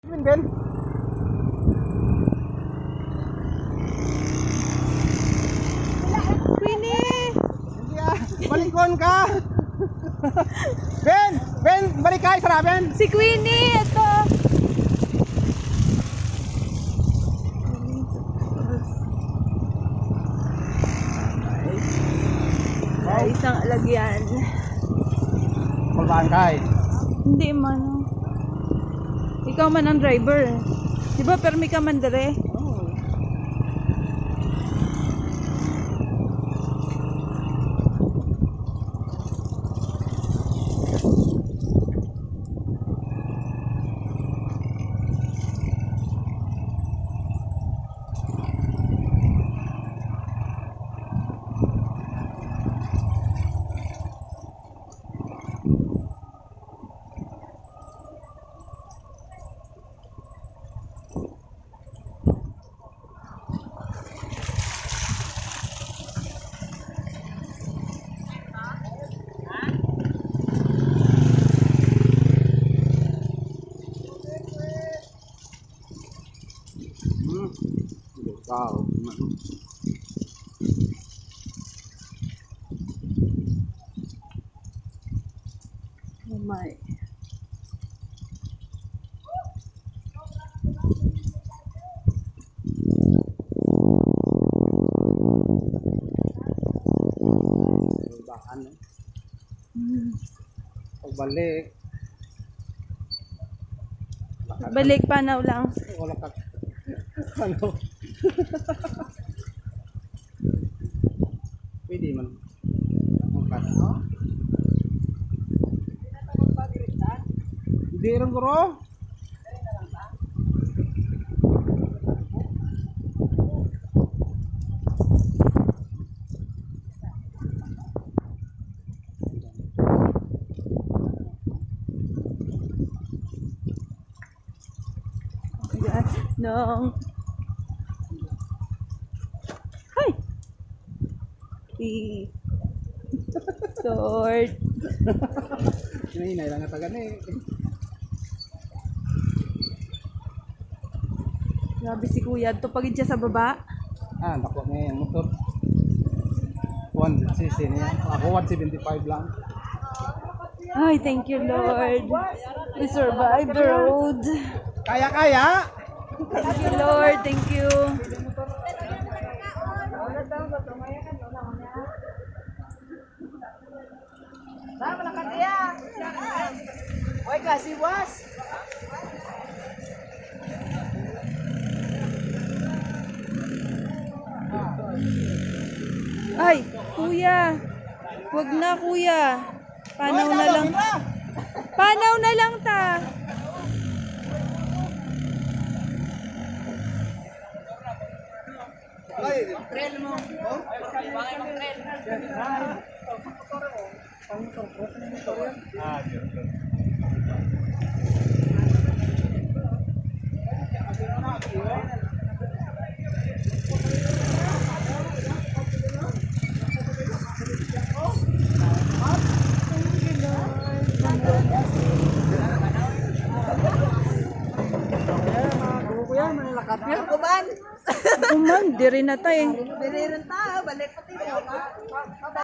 Ben. Queenie! Hindi balikon ka. Ben, balik ka, isara Ben. Si Queenie! Ito! Ay, isang alagyan. Kulbaan ka Hindi man. Ikaw man ang driver. Diba permi ka man dire? Wow. Oh my. Baan Pagbalik. Balik panaw lang. Wala ka. Ano? Pwede man. Hindi rin guro. Ayan. Nung... Hi! Please. Lord. Hinay lang nga tagan Grabe si kuya. Ito pagid siya sa baba. Nakuha niya yung motor. 1cc niya. Ako 175 lang. Ay, thank you, Lord. We survived the road. Kaya! Thank you, Lord. Thank you. Tama na katiya. Oy, kasi was. Ay, kuya. Wag na, kuya. Panaw na lang. Panaw na lang ta. Trail mo. Bangay mo trail. Kuman, di rin na tayo. Biririn ta, balik pati mo.